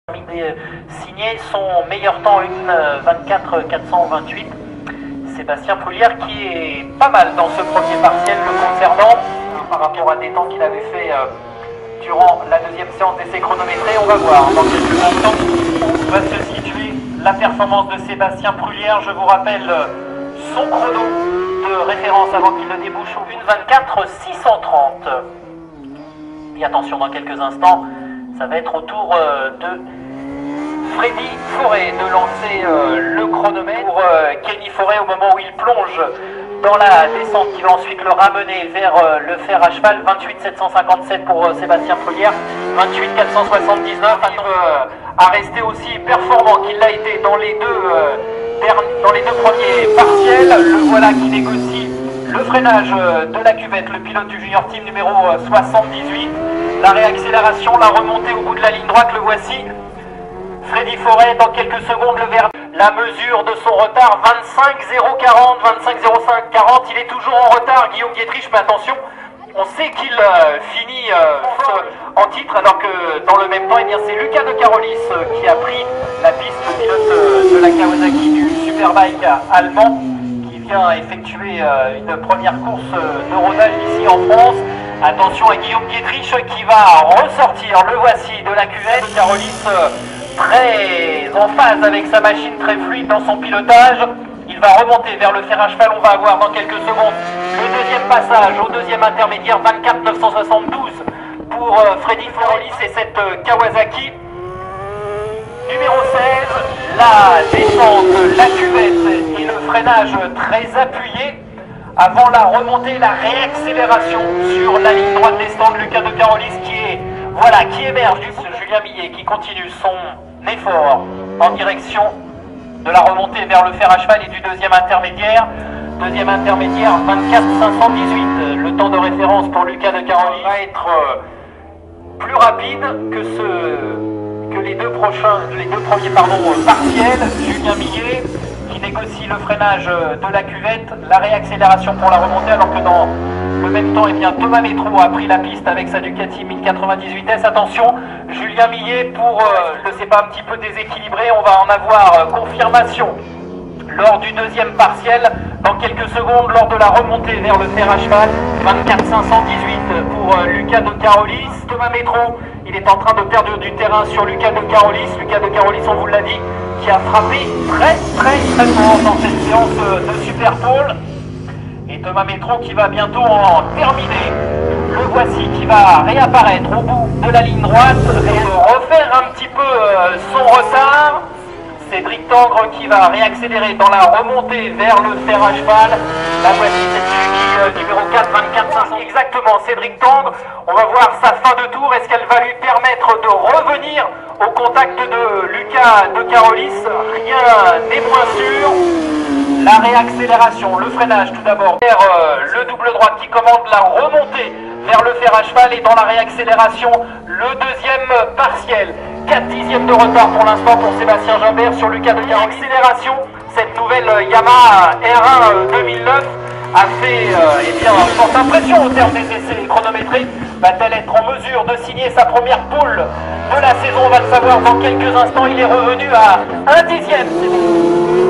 signé son meilleur temps 1:24,428. Sébastien Prullière qui est pas mal dans ce premier partiel le concernant par rapport à des temps qu'il avait fait durant la deuxième séance d'essai chronométré. On va voir dans quelques instants où va se situer la performance de Sébastien Prullière. Je vous rappelle son chrono de référence avant qu'il ne débouche au 1:24,630. Et attention, dans quelques instants, ça va être au tour de Freddy Forêt de lancer le chronomètre pour Kenny Forêt au moment où il plonge dans la descente qui va ensuite le ramener vers le fer à cheval. 28,757 pour Sébastien Prullière, 28,479 à rester aussi performant qu'il l'a été dans les deux premiers partiels. Le voilà qui négocie le freinage de la cuvette, le pilote du junior team numéro 78. La réaccélération, la remontée au bout de la ligne droite, le voici. Freddy Forêt, dans quelques secondes, le verdict. La mesure de son retard, 25,040, 25,0540. Il est toujours en retard, Guillaume Dietrich, mais attention, on sait qu'il finit en titre, alors que dans le même temps, eh bien, c'est Lucas de Carolis qui a pris la piste, le pilote de la Kawasaki du Superbike allemand, qui vient effectuer une première course de rodage ici en France. Attention à Guillaume Dietrich qui va ressortir, le voici, de la cuvette. Carolis très en phase avec sa machine, très fluide dans son pilotage. Il va remonter vers le fer à cheval. On va avoir dans quelques secondes le deuxième passage au deuxième intermédiaire, 24,972 pour Freddy Forêt et cette Kawasaki. Numéro 16, la descente, la cuvette et le freinage très appuyé avant la remontée, la réaccélération sur la ligne droite des stands. Lucas de Carolis qui émerge du Julien Millet qui continue son effort en direction de la remontée vers le fer à cheval et du deuxième intermédiaire. Deuxième intermédiaire, 24,518. Le temps de référence pour Lucas de Carolis va être plus rapide que les deux premiers partiels. Julien Millet qui négocie le freinage de la cuvette, la réaccélération pour la remontée, alors que dans le même temps, eh bien, Thomas Métro a pris la piste avec sa Ducati 1098S. Attention, Julien Millet pour, je ne sais pas, un petit peu déséquilibré. On va en avoir confirmation lors du deuxième partiel dans quelques secondes, lors de la remontée vers le fer à cheval. 24,518 pour Lucas de Carolis. Thomas Métro, il est en train de perdre du terrain sur Lucas de Carolis. Lucas de Carolis, on vous l'a dit, qui a frappé très fort dans cette séance de Superpole. Et Thomas Métro qui va bientôt en terminer. Le voici qui va réapparaître au bout de la ligne droite et refaire un petit peu son retard. Cédric Tangre qui va réaccélérer dans la remontée vers le fer à cheval. La voici, cette Suzuki numéro 4, 24,500. Exactement, Cédric Tangre. On va voir sa fin de tour. Est-ce qu'elle va lui permettre de revenir au contact de Lucas de Carolis? Rien n'est moins sûr. La réaccélération, le freinage tout d'abord vers le double droite qui commande la remontée vers le fer à cheval, et dans la réaccélération, le deuxième partiel. 4/10 de retard pour l'instant pour Sébastien Gimbert sur Lucas de Carolis. Accélération, cette nouvelle Yamaha R1 2009 a fait forte impression au terme des essais chronométrés. Va-t-elle être en mesure de signer sa première pole de la saison? On va le savoir dans quelques instants. Il est revenu à 1/10.